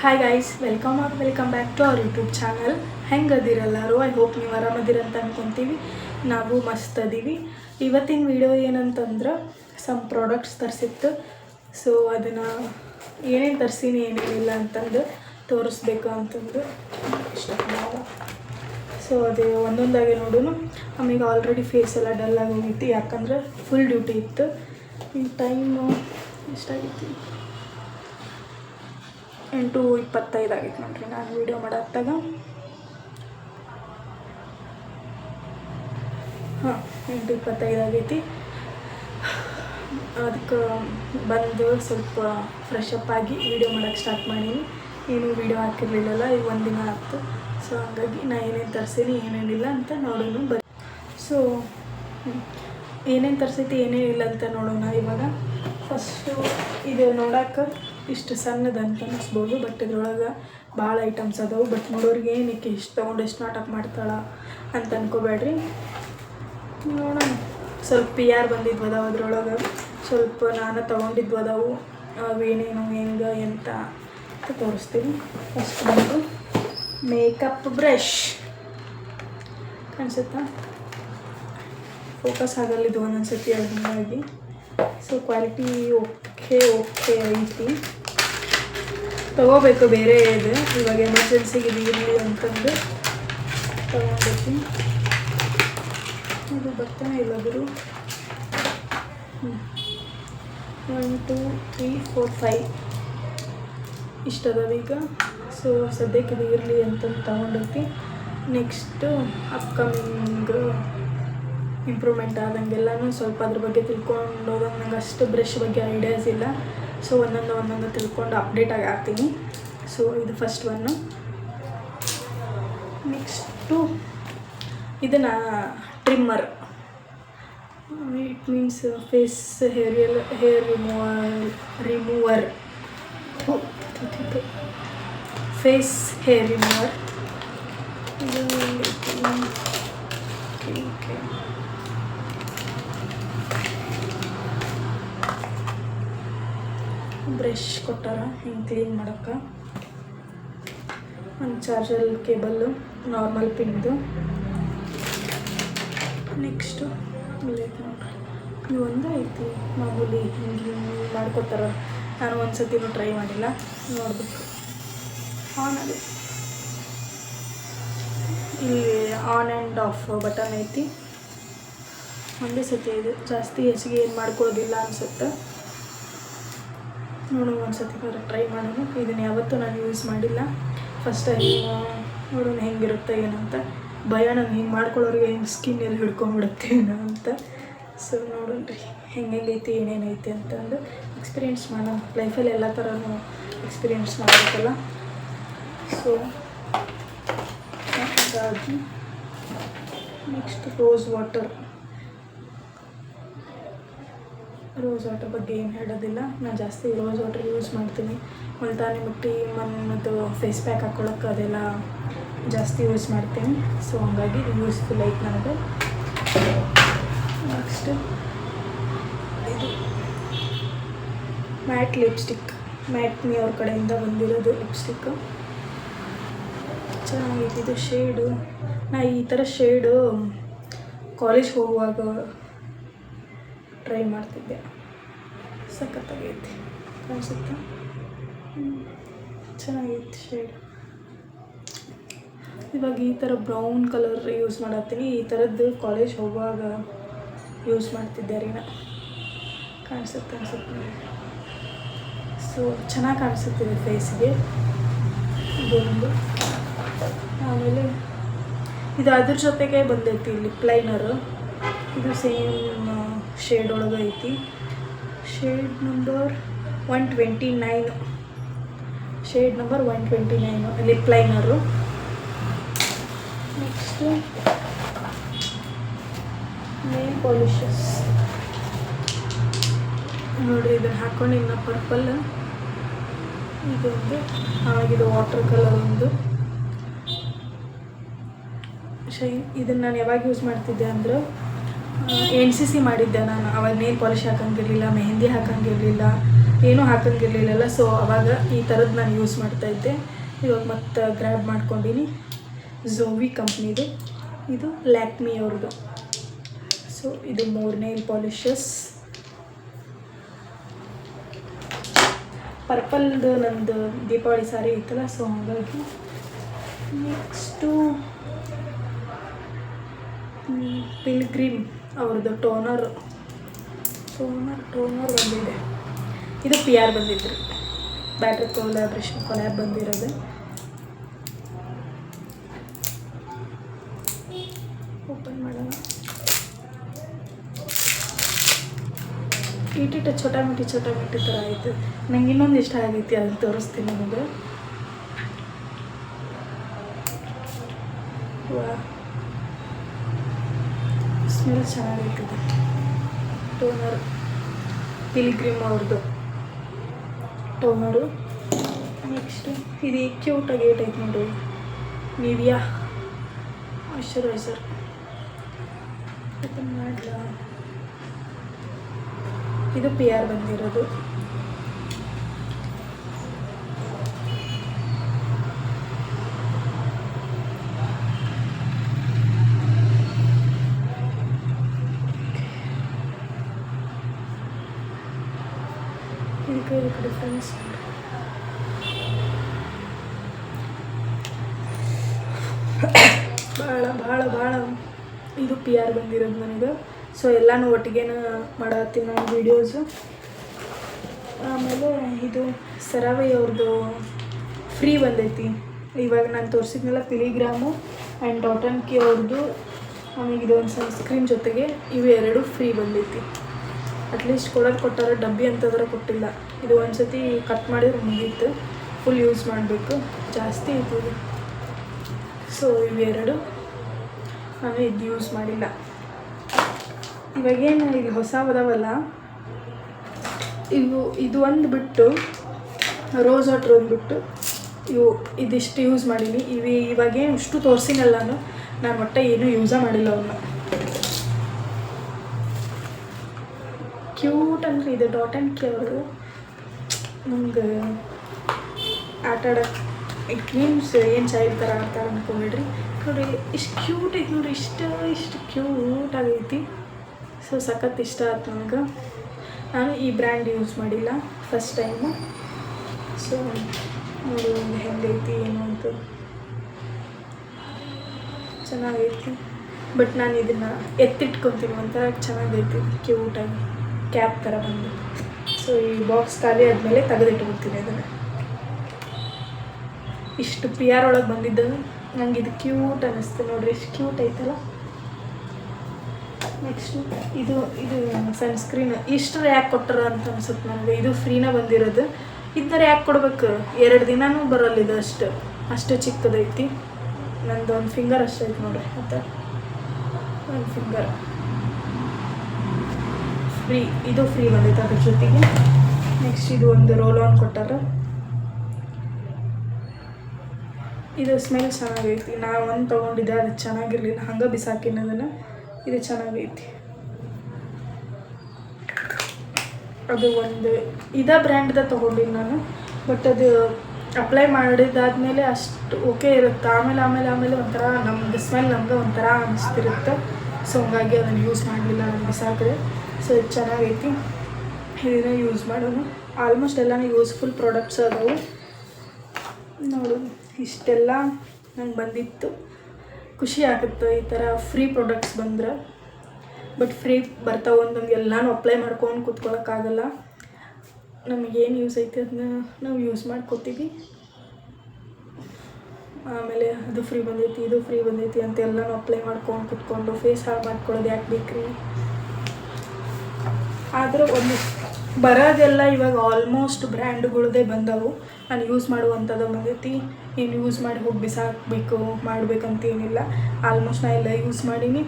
Hi guys, welcome back to our YouTube channel. ಹೆಂಗದಿರಲ್ಲರು? I hope ನೀವು ಆರಾಮದಿರ ಅಂತ ಅನ್ಕೊತೀವಿ. ನಾವು ಮಸ್ತ್ ಅದೀವಿ. ಇವತ್ತಿನ ವಿಡಿಯೋ ಏನಂತಂದ್ರೆ ಸಮ್ ಪ್ರಾಡಕ್ಟ್ಸ್ ತರಿಸಿತ್ತು. ಸೊ ಅದನ್ನು ಏನೇನು ತರಿಸೀನಿ ಏನೇನಿಲ್ಲ ಅಂತಂದು ತೋರಿಸ್ಬೇಕು ಅಂತಂದು ಇಷ್ಟ. ಸೊ ಅದೇ ಒಂದೊಂದಾಗೆ ನೋಡೋಣ. ಆಮೇಲೆ ಆಲ್ರೆಡಿ ಫೇಸ್ ಎಲ್ಲ ಡಲ್ ಆಗಿ ಹೋಗಿತ್ತು, ಯಾಕಂದ್ರೆ ಫುಲ್ ಡ್ಯೂಟಿ ಇತ್ತು. ಈ ಟೈಮು ಎಷ್ಟಾಗಿತ್ತು? 8:25 ಆಗಿತ್ತು ನೋಡ್ರಿ ನಾನು ವೀಡಿಯೋ ಮಾಡತ್ತಾಗ. 8:25 ಆಗೈತಿ. ಅದಕ್ಕೆ ಬಂದು ಸ್ವಲ್ಪ ಫ್ರೆಶ್ ಅಪ್ ಆಗಿ ವೀಡಿಯೋ ಮಾಡೋಕ್ಕೆ ಸ್ಟಾರ್ಟ್ ಮಾಡೀನಿ. ಏನೂ ವೀಡಿಯೋ ಹಾಕಿರಲಿಲ್ಲಲ್ಲ, ಈಗ ಒಂದಿನ ಆಯ್ತು. ಸೊ ಹಾಗಾಗಿ ನಾ ಏನೇನು ತರಿಸೀನಿ ಏನೇನಿಲ್ಲ ಅಂತ ನೋಡೋಣ. ಸೊ ಏನೇನು ತರಿಸೈತಿ ಏನೇನಿಲ್ಲ ಅಂತ ನೋಡೋಣ. ಇವಾಗ ಫಸ್ಟು ಇದು ನೋಡೋಕೆ ಇಷ್ಟು ಸಣ್ಣದಂತ ಅನಿಸ್ಬೋದು, ಬಟ್ ಇದ್ರೊಳಗೆ ಭಾಳ ಐಟಮ್ಸ್ ಅದಾವೆ. ಬಟ್ ನೋಡೋರಿಗೆ ಏನಕ್ಕೆ ಇಷ್ಟು ತೊಗೊಂಡು ಎಷ್ಟು ನಾಟಕ ಮಾಡ್ತಾಳ ಅಂತ ಅನ್ಕೋಬೇಡ್ರಿ. ನೋಡೋಣ. ಸ್ವಲ್ಪ PR ಬಂದಿದ್ವು ಅದಾವೆ ಅದ್ರೊಳಗೆ, ಸ್ವಲ್ಪ ನಾನು ತೊಗೊಂಡಿದ್ವು ಅದಾವು. ಅವೇನೇನು ಹೆಂಗೆ ಅಂತ ತೋರಿಸ್ತೀನಿ. ಫಸ್ಟ್ ಬಂದು ಮೇಕಪ್ ಬ್ರಷ್ ಕಾಣಿಸುತ್ತಾ? ಫೋಕಸ್ ಆಗಲ್ಲಿದ್ದು ಒಂದೊಂದು ಸತಿ ಅದು ಹಾಗಾಗಿ. ಸೊ ಕ್ವಾಲಿಟಿ ಓಕೆ ಐತಿ. ತೊಗೋಬೇಕು ಬೇರೆ ಇದು, ಇವಾಗ ಎಮರ್ಜೆನ್ಸಿಗೆ ಇದು ಇರಲಿ ಅಂತಂದು ತೊಗೊಂಡೈತಿ. ಇದು ಬರ್ತಾನೆ ಇಲ್ಲ ಗುರು. 1 2 3 4 5 ಇಷ್ಟ ಅದಾವ ಈಗ. ಸೊ ಸದ್ಯಕ್ಕೆ ಇದು ಇರಲಿ ಅಂತಂದು ತೊಗೊಂಡೈತಿ. ನೆಕ್ಸ್ಟು ಅಪ್ಕಮಿಂಗ್ ಇಂಪ್ರೂವ್ಮೆಂಟ್ ಆದಂಗೆಲ್ಲನೂ ಸ್ವಲ್ಪ ಅದ್ರ ಬಗ್ಗೆ ತಿಳ್ಕೊಂಡು ಹೋದಂಗೆ. ನಂಗೆ ಅಷ್ಟು ಬ್ರಷ್ ಬಗ್ಗೆ ಐಡಿಯಾಸ್ ಇಲ್ಲ. ಸೊ ಒಂದೊಂದು ತಿಳ್ಕೊಂಡು ಅಪ್ಡೇಟ್ ಆಗಿ ಆಗ್ತೀನಿ. ಸೊ ಇದು ಫಸ್ಟ್ ಒನ್ನು. ನೆಕ್ಸ್ಟು ಇದನ್ನು trimmer. It means face hair remover face hair remover. ಇದು ಬ್ರಷ್ ಕೊಟ್ಟಾರ ಹಿಂಗೆ ಕ್ಲೀನ್ ಮಾಡೋಕ್ಕೆ. ಒಂದು ಚಾರ್ಜರ್ ಕೇಬಲ್ಲು, ನಾರ್ಮಲ್ ಪಿನ್ದು. ನೆಕ್ಸ್ಟು ನೋಡ್ರಿ, ಇದು ಒಂದು ಐತಿ ಮಾಮೂಲಿ ಹಿಂಗೆ ಮಾಡ್ಕೊತಾರ. ನಾನು ಒಂದು ಸತಿನೂ ಟ್ರೈ ಮಾಡಿಲ್ಲ, ನೋಡ್ಬೇಕು. ಆನ್ ಆಗಿ ಇಲ್ಲಿ ಆನ್ ಆ್ಯಂಡ್ ಆಫ್ ಬಟನ್ ಐತಿ. ಒಂದೇ ಸತಿ ಇದು, ಜಾಸ್ತಿ ಹೆಚ್ಚಿಗೆ ಏನು ಮಾಡ್ಕೊಳ್ಳೋದಿಲ್ಲ ಅನಿಸುತ್ತೆ. ನೋಡೋಣ ಒಂದು ಸತಿ ಟ್ರೈ ಮಾಡೋಣ. ಇದನ್ನು ಯಾವತ್ತೂ ನಾನು ಯೂಸ್ ಮಾಡಿಲ್ಲ, ಫಸ್ಟ್ ಟೈಮ್. ನೋಡೋಣ ಹೆಂಗಿರುತ್ತೆ ಏನಂತ. ಭಯ ನಾನು ಹಿಂಗೆ ಮಾಡ್ಕೊಳ್ಳೋರಿಗೆ ಹಿಂಗೆ ಸ್ಕಿನ್ ಎಲ್ಲಿ ಹಿಡ್ಕೊಂಡ್ಬಿಡುತ್ತೆ ಏನೋ ಅಂತ. ಸೊ ನೋಡೋಣ ರೀ ಹೆಂಗೈತಿ ಏನೇನೈತಿ ಅಂತಂದು ಎಕ್ಸ್ಪೀರಿಯೆನ್ಸ್ ಮಾಡೋಣ. ಲೈಫಲ್ಲಿ ಎಲ್ಲ ಥರನೂ ಎಕ್ಸ್ಪೀರಿಯೆನ್ಸ್ ಮಾಡಬೇಕಲ್ಲ. ಸೊ ಹಾಗಾಗಿ ನೆಕ್ಸ್ಟ್ ರೋಸ್ ವಾಟರ್ ಬಗ್ಗೆ ಏನು ಹೇಳೋದಿಲ್ಲ. ನಾನು ಜಾಸ್ತಿ ರೋಸ್ ವಾಟರ್ ಯೂಸ್ ಮಾಡ್ತೀನಿ. ಮುಲ್ತಾನಿ ಮಿಟ್ಟಿ ಮಣ್ಣದು ಫೇಸ್ ಪ್ಯಾಕ್ ಹಾಕ್ಕೊಳ್ಳೋಕೆ ಅದೆಲ್ಲ ಜಾಸ್ತಿ ಯೂಸ್ ಮಾಡ್ತೀನಿ. ಸೊ ಹಂಗಾಗಿ ಯೂಸ್ಫುಲ್ ಐತೆ ನನಗೆ. ನೆಕ್ಸ್ಟ್ ಇದು ಮ್ಯಾಟ್ ಲಿಪ್ಸ್ಟಿಕ್. ಮ್ಯಾಟ್ನಿ ಅವ್ರ ಕಡೆಯಿಂದ ಬಂದಿರೋದು ಲಿಪ್ಸ್ಟಿಕ್ಕು. ಚೆನ್ನಾಗೈತಿ ಇದು ಶೇಡು. ನಾ ಈ ಥರ ಶೇಡು ಕಾಲೇಜ್ ಹೋಗುವಾಗ ಟ್ರೈ ಮಾಡ್ತಿದ್ದೆ. ಸಖತ್ತಾಗೈತಿ ಕಾಣಿಸುತ್ತಾ? ಚೆನ್ನಾಗೈತಿ ಶೇಡ್. ಇವಾಗ ಈ ಥರ ಬ್ರೌನ್ ಕಲರ್ ಯೂಸ್ ಮಾಡತ್ತೀನಿ. ಈ ಥರದ್ದು ಕಾಲೇಜ್ ಹೋಗುವಾಗ ಯೂಸ್ ಮಾಡ್ತಿದ್ದೆ ರೀ ನಾ. ಕಾಣಿಸುತ್ತೆ. ಸೊ ಚೆನ್ನಾಗಿ ಕಾಣಿಸುತ್ತಿದೆ ಫೇಸ್ಗೆ ಇದೊಂದು. ಆಮೇಲೆ ಇದು ಅದ್ರ ಜೊತೆಗೆ ಬಂದೈತಿ ಲಿಪ್ ಲೈನರು. ಇದು ಸೇಮ್ ಶೇಡ್ ಒಳಗೆ ಐತಿ. Shade number 129. Shade number 129 lip liner. Next nail polishes. ನೋಡಿರಿ ಇದನ್ನು ಹಾಕ್ಕೊಂಡು ಇನ್ನು ಪರ್ಪಲ್ ಇದೊಂದು. ಹಾಗಿದು ವಾಟರ್ ಕಲರ್ ಒಂದು ಶೈನ್. ಇದನ್ನು ನಾನು ಯಾವಾಗ ಯೂಸ್ ಮಾಡ್ತಿದ್ದೆ ಅಂದ್ರೆ NCC ಮಾಡಿದ್ದೆ ನಾನು. ಅವಾಗ ನೇಲ್ ಪಾಲಿಷ್ ಹಾಕಂಗಿರಲಿಲ್ಲ, ಮೆಹಂದಿ ಹಾಕಂಗಿರಲಿಲ್ಲ. ಏನೂ ಹಾಕಂಗಿರಲಿಲ್ಲ. ಸೊ ಅವಾಗ ಈ ಥರದ್ದು ನಾನು ಯೂಸ್ ಮಾಡ್ತಾಯಿದ್ದೆ. ಇವಾಗ ಮತ್ತೆ ಗ್ರ್ಯಾಬ್ ಮಾಡ್ಕೊಂಡಿನಿ. ಝೋವಿ ಕಂಪ್ನಿದು, ಇದು ಲ್ಯಾಕ್ಮಿ ಅವ್ರದ್ದು. ಸೊ ಇದು 3 ನೇಲ್ ಪಾಲಿಷಸ್. ಪರ್ಪಲ್ದು ನಂದು ದೀಪಾವಳಿ ಸಾರಿ ಇತ್ತಲ್ಲ, ಸೊ ಹಾಗಾಗಿ. ನೆಕ್ಸ್ಟು ಪಿಲ್ಗ್ರಿಮ್ ಅವ್ರದ್ದು ಟೋನರ್ ಬಂದಿದೆ. ಇದು PR ಬಂದಿತ್ತು ರೀ, ಬ್ಯಾಟ್ರಿ ಕೊಲಾಬ್ರೇಷನ್ ಬಂದಿರೋದು. ಓಪನ್ ಮಾಡೋಣ. ಇಟ್ಟಿಟ್ಟು ಚೋಟಾ ಮಿಟಿ ಥರ ಆಯಿತು. ನಂಗೆ ಇನ್ನೊಂದು ಇಷ್ಟ ಆಗೈತಿ, ಅದನ್ನು ತೋರಿಸ್ತೀನಿ ನಿಮಗೆ. ಸ್ಮೆಲ್ ಚೆನ್ನಾಗೈತದೆ. ಟೋನರ್ ಪಿಲ್ಗ್ರಿಮ್ ಅವ್ರದ್ದು ಟೋನರು. ನೆಕ್ಸ್ಟು ಇದು ಕ್ಯೂಟಾಗಿ ಏಟೈತೆ ನೋಡಿ, ನಿವಿಯಾ ಮಾಯ್ಶ್ಚರೈಸರ್. ಓಪನ್ ಮಾಡಲ. ಇದು PR ಬಂದಿರೋದು. ಇದಕ್ಕೆ ಡಿಫ್ರೆನ್ಸ್ ಭಾಳ ಇದು PR ಬಂದಿರೋದು ನನಗೆ. ಸೊ ಎಲ್ಲನೂ ಒಟ್ಟಿಗೆನ ಮಾಡತ್ತೀನಿ ನಾನು ವೀಡಿಯೋಸು. ಆಮೇಲೆ ಇದು ಸರಾವೈ ಅವ್ರದ್ದು ಫ್ರೀ ಬಂದೈತಿ. ಇವಾಗ ನಾನು ತೋರಿಸಿದ್ನೆಲ್ಲ ಪಿಲಿಗ್ರಾಮು ಆ್ಯಂಡ್ ಡಾಟನ್ ಕಿ ಅವ್ರದ್ದು. ಆಮೇಲೆ ಇದೊಂದು ಸನ್ಸ್ಕ್ರೀನ್ ಜೊತೆಗೆ ಇವು 2 ಫ್ರೀ ಬಂದೈತಿ. ಅಟ್ಲೀಸ್ಟ್ ಕೊಟ್ಟಾರ, ಡಬ್ಬಿ ಅಂತಂದ್ರೆ ಕೊಟ್ಟಿಲ್ಲ. ಇದು ಒಂದು ಸತಿ ಕಟ್ ಮಾಡಿದ್ರೆ ಮುಗೀತು, ಫುಲ್ ಯೂಸ್ ಮಾಡಬೇಕು, ಜಾಸ್ತಿ ಐತಿ ಇದು. ಸೊ ಇವು 2 ನಾನು ಇದು ಯೂಸ್ ಮಾಡಿಲ್ಲ. ಇವಾಗೇನು ಇಲ್ಲಿ ಹೊಸ ಅದಾವಲ್ಲ ಇದು ಒಂದು ಬಿಟ್ಟು, ರೋಸ್ ವಾಟ್ರ್ ಒಂದು ಬಿಟ್ಟು ಇದಿಷ್ಟು ಯೂಸ್ ಮಾಡೀನಿ. ಇವಾಗೇನು ಇಷ್ಟು ತೋರಿಸಿನಲ್ಲ ನಾನು ಒಟ್ಟೆ ಏನೂ ಯೂಸೇ ಮಾಡಿಲ್ಲ ಅವನ್ನ. ಕ್ಯೂಟ್ ಅಂದರೆ ಇದು ಡಾಟನ್ ಕಿ ಅವರು. ನಮ್ಗೆ ಆಟಾಡೋಕ್ಕೆ ಕ್ರೀಮ್ಸ್ ಏನು ಚೈಲ್ಡ್ ಥರ ಆಡ್ತಾರೆ ಅಂದ್ಕೊಂಬಿಡ್ರಿ. ನೋಡಿ ಇಷ್ಟು ಕ್ಯೂಟ್ ಐತಿ ನೋಡಿರಿ, ಇಷ್ಟು ಕ್ಯೂಟ್ ಆಗೈತಿ. ಸೊ ಸಖತ್ ಇಷ್ಟ ಆಯ್ತು ನನಗೆ. ನಾನು ಈ ಬ್ರ್ಯಾಂಡ್ ಯೂಸ್ ಮಾಡಿಲ್ಲ, ಫಸ್ಟ್ ಟೈಮು. ಸೊ ನೋಡಿ ಹೆಂಗೈತಿ ಏನು ಅಂತ, ಚೆನ್ನಾಗೈತಿ. ಬಟ್ ನಾನು ಇದನ್ನು ಎತ್ತಿಟ್ಕೊತೀನಿ, ಒಂಥರ ಚೆನ್ನಾಗೈತಿ, ಕ್ಯೂಟಾಗಿ ಕ್ಯಾಪ್ ಥರ ಬಂದು. ಸೊ ಈ ಬಾಕ್ಸ್ ಖಾಲಿ ಆದಮೇಲೆ ತೆಗೆದಿಟ್ಕೊತೀನಿ ಅದನ್ನು. ಇಷ್ಟು PR ಒಳಗೆ ಬಂದಿದ್ದು ನಂಗೆ ಇದು ಕ್ಯೂಟ್ ಅನ್ನಿಸ್ತು ನೋಡಿರಿ, ಎಷ್ಟು ಕ್ಯೂಟ್ ಐತಲ್ಲ. ನೆಕ್ಸ್ಟು ಇದು ಸನ್ಸ್ಕ್ರೀನ್. ಇಷ್ಟು ಯಾಕೆ ಕೊಟ್ಟರು ಅಂತ ಅನ್ಸುತ್ತೆ ನನಗೆ. ಇದು ಫ್ರೀನ ಬಂದಿರೋದು. ಇದನ್ನ ಯಾಕೆ ಕೊಡ್ಬೇಕು, 2 ದಿನವೂ ಬರೋಲ್ಲ ಇದು. ಅಷ್ಟು ಚಿಕ್ಕದೈತಿ. ನಂದು 1 ಫಿಂಗರ್ ಅಷ್ಟು ಐತೆ ನೋಡಿರಿ, ಮತ್ತು 1 ಫಿಂಗರ್ ಫ್ರೀ. ಇದು ಫ್ರೀ ಬಂದೈತೆ ಅದ್ರ ಜೊತೆಗೆ. ನೆಕ್ಸ್ಟ್ ಇದು ಒಂದು ರೋಲ್ ಆನ್ ಕೊಟ್ಟಾರ. ಇದು ಸ್ಮೆಲ್ ಚೆನ್ನಾಗೈತಿ. ನಾನು ಒಂದು ತೊಗೊಂಡಿದ್ದೆ, ಅದು ಚೆನ್ನಾಗಿರಲಿಲ್ಲ, ಹಂಗೆ ಬಿಸಾಕಿನದನ್ನು. ಇದು ಚೆನ್ನಾಗೈತಿ. ಅದು ಒಂದು ಬ್ರ್ಯಾಂಡ್ದ ತೊಗೊಂಡಿನಿ ನಾನು. ಬಟ್ ಅದು ಅಪ್ಲೈ ಮಾಡಿದಾದ್ಮೇಲೆ ಅಷ್ಟು ಓಕೆ ಇರುತ್ತೆ. ಆಮೇಲೆ ಒಂಥರ ನಮ್ದು ಸ್ಮೆಲ್ ನಮ್ಗೆ ಒಂಥರ ಅನಿಸ್ತಿರುತ್ತೆ. ಸೊ ಹಂಗಾಗಿ ಅದನ್ನು ಯೂಸ್ ಮಾಡಲಿಲ್ಲ, ನಾನು ಬಿಸಾಕಿದೆ. ಸೊ ಇದು ಚೆನ್ನಾಗೈತಿ, ಇದನ್ನೇ ಯೂಸ್ ಮಾಡೋದು. ಆಲ್ಮೋಸ್ಟ್ ಎಲ್ಲನೂ ಯೂಸ್ಫುಲ್ ಪ್ರಾಡಕ್ಟ್ಸ್ ಅದಾವು ನೋಡು. ಇಷ್ಟೆಲ್ಲ ನಂಗೆ ಬಂದಿತ್ತು. ಖುಷಿ ಆಗುತ್ತೆ ಈ ಥರ ಫ್ರೀ ಪ್ರಾಡಕ್ಟ್ಸ್ ಬಂದ್ರೆ. ಬಟ್ ಫ್ರೀ ಬರ್ತಾವೆ ಒಂದೊಂದು, ಎಲ್ಲನೂ ಅಪ್ಲೈ ಮಾಡ್ಕೊಂಡು ಕೂತ್ಕೊಳ್ಳೋಕ್ಕಾಗಲ್ಲ. ನಮಗೇನು ಯೂಸ್ ಐತೆ ಅದನ್ನ ನಾವು ಯೂಸ್ ಮಾಡ್ಕೋತೀವಿ. ಆಮೇಲೆ ಅದು ಫ್ರೀ ಬಂದೈತಿ, ಇದು ಫ್ರೀ ಬಂದೈತಿ ಅಂತ ಎಲ್ಲನೂ ಅಪ್ಲೈ ಮಾಡ್ಕೊಂಡು ಕೂತ್ಕೊಂಡು ಫೇಸ್ ಹಾಳು ಮಾಡ್ಕೊಳ್ಳೋದು ಯಾಕೆ ಬೇಕ್ರಿ. ಆದರೆ ಒಂದು ಬರೋದೆಲ್ಲ ಇವಾಗ ಆಲ್ಮೋಸ್ಟ್ ಬ್ರ್ಯಾಂಡ್ಗಳದೇ ಬಂದವು. ನಾನು ಯೂಸ್ ಮಾಡುವಂಥದ್ದು ಬಂದೈತಿ. ಏನು ಯೂಸ್ ಮಾಡಿ ಹೋಗಿ ಬಿಸಾಕಬೇಕು ಮಾಡಬೇಕಂತ ಏನಿಲ್ಲ. ಆಲ್ಮೋಸ್ಟ್ ನಾನು ಎಲ್ಲ ಯೂಸ್ ಮಾಡೀನಿ.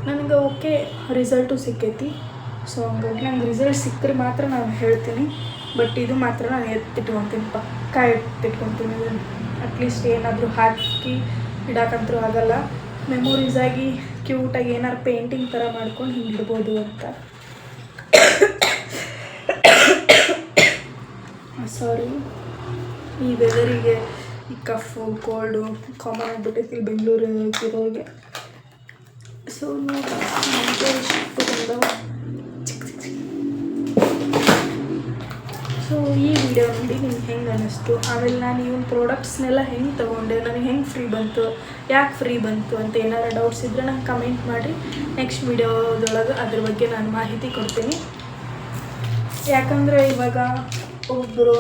ನನಗೆ ಓಕೆ ರಿಸಲ್ಟು ಸಿಕ್ಕೈತಿ. ಸೊ ಹಂಗಾಗಿ ನಂಗೆ ರಿಸಲ್ಟ್ ಸಿಕ್ಕರೆ ಮಾತ್ರ ನಾನು ಹೇಳ್ತೀನಿ. ಬಟ್ ಇದು ಮಾತ್ರ ನಾನು ಎತ್ತಿಟ್ಕೊತೀನಿ, ಪಕ್ಕಾ ಎತ್ತಿಟ್ಕೊತೀನಿ. ಅಟ್ಲೀಸ್ಟ್ ಏನಾದರೂ ಹಾಕಿ ಇಡೋಕ್ಕಂತೂ ಆಗೋಲ್ಲ. ಮೆಮೊರೀಸಾಗಿ ಕ್ಯೂಟಾಗಿ ಏನಾರು ಪೇಂಟಿಂಗ್ ಥರ ಮಾಡ್ಕೊಂಡು ಹಿಂಗೆ ಇಡ್ಬೋದು ಅಂತ. ಸಾರಿ, ಈ ವೆದರಿಗೆ ಈ ಕಫು ಕೋಲ್ಡು ಕಾಮನ್ ಆಗಿಬಿಟ್ಟೈತಿ ಇಲ್ಲಿ ಬೆಂಗಳೂರು ಇರೋರಿಗೆ. ಸೊ ನೋಡಿ ನಮಗೆ ಎಷ್ಟು ಬಂದವ. ಸೊ ಈ ವಿಡಿಯೋ ನೋಡಿ ನಿಮ್ಗೆ ಹೆಂಗೆ ಅನ್ನಿಸ್ತು, ಆಮೇಲೆ ನಾನು ಇವನ್ ಪ್ರಾಡಕ್ಟ್ಸ್ನೆಲ್ಲ ಹೆಂಗೆ ತೊಗೊಂಡೆ, ನನಗೆ ಹೆಂಗೆ ಫ್ರೀ ಬಂತು, ಯಾಕೆ ಫ್ರೀ ಬಂತು ಅಂತ ಏನಾರು ಡೌಟ್ಸ್ ಇದ್ದರೆ ನಂಗೆ ಕಮೆಂಟ್ ಮಾಡಿರಿ. ನೆಕ್ಸ್ಟ್ ವಿಡಿಯೋದೊಳಗೆ ಅದ್ರ ಬಗ್ಗೆ ನಾನು ಮಾಹಿತಿ ಕೊಡ್ತೀನಿ. ಯಾಕಂದರೆ ಇವಾಗ ಒಬ್ಬರು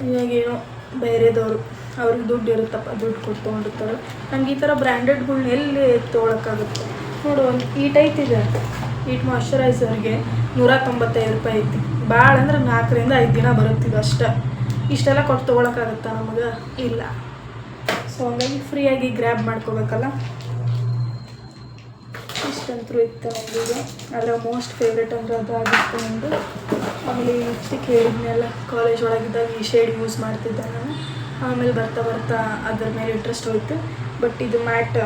ಇವಾಗೇನೋ ಬೇರೆದವರು ಅವ್ರಿಗೆ ದುಡ್ಡು ಇರುತ್ತಪ್ಪ, ದುಡ್ಡು ಕೊಟ್ಟು ತೊಗೊಂಡಿರ್ತಾರೆ. ನಂಗೆ ಈ ಥರ ಬ್ರ್ಯಾಂಡೆಡ್ಗಳ್ನ ಎಲ್ಲಿ ತೊಗೊಳಕ್ಕಾಗುತ್ತೆ ನೋಡು. ಒಂದು ಈಟ್ ಐತಿದೆ, ಈಟ್ ಮಾಯ್ಶ್ಚರೈಸರ್ಗೆ 195 ರೂಪಾಯಿ ಐತಿ. ಭಾಳ ಅಂದ್ರೆ 4 ರಿಂದ 5 ದಿನ ಬರುತ್ತಿದ್ದು ಅಷ್ಟೇ. ಇಷ್ಟೆಲ್ಲ ಕೊಟ್ಟು ತೊಗೊಳಕ್ಕಾಗುತ್ತಾ ನಮಗೆ? ಇಲ್ಲ. ಸೊ ಹಂಗಾಗಿ ಫ್ರೀಯಾಗಿ ಗ್ರ್ಯಾಬ್ ಮಾಡ್ಕೋಬೇಕಲ್ಲ. ಇಷ್ಟಂತರೂ ಇತ್ತು ನಮಗೀಗ. ಅದರ ಮೋಸ್ಟ್ ಫೇವ್ರೇಟ್ ಅಂದರೆ ಅದು ಆಗಿತ್ತು ನಂದು. ಆಮೇಲೆ ಈ ಲಿಪ್ಸ್ಟಿಕ್ ಹೇಳಿದ್ನೆಲ್ಲ ಕಾಲೇಜ್ ಒಳಗಿದ್ದಾಗ ಈ ಶೇಡ್ ಯೂಸ್ ಮಾಡ್ತಿದ್ದೆ ನಾನು. ಆಮೇಲೆ ಬರ್ತಾ ಬರ್ತಾ ಅದ್ರ ಮೇಲೆ ಇಂಟ್ರೆಸ್ಟ್ ಹೋಯ್ತು. ಬಟ್ ಇದು ಮ್ಯಾಟ್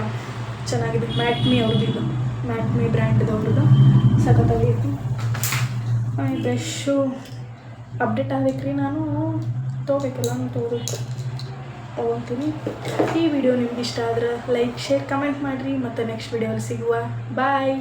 ಚೆನ್ನಾಗಿದೆ, ಮ್ಯಾಟ್ಮಿ ಅವ್ರದ್ದು, ಇದು ಮ್ಯಾಟ್ಮಿ ಬ್ರ್ಯಾಂಡ್ದವ್ರದ್ದು ಸಖತ್ತಾಗೈತಿ. ಆಮೇಲೆ ಬ್ರಷು ಅಪ್ಡೇಟ್ ಆಗಬೇಕ್ರಿ, ನಾನು ತೊಗೋಬೇಕಲ್ಲ, ನಾನು ತೊಗೊತೀನಿ. ಈ ವಿಡಿಯೋ ನಿಮ್ಗೆ ಇಷ್ಟ ಆದ್ರೆ ಲೈಕ್ ಶೇರ್ ಕಮೆಂಟ್ ಮಾಡಿರಿ. ಮತ್ತು ನೆಕ್ಸ್ಟ್ ವಿಡಿಯೋಲ್ಲಿ ಸಿಗುವ. ಬಾಯ್.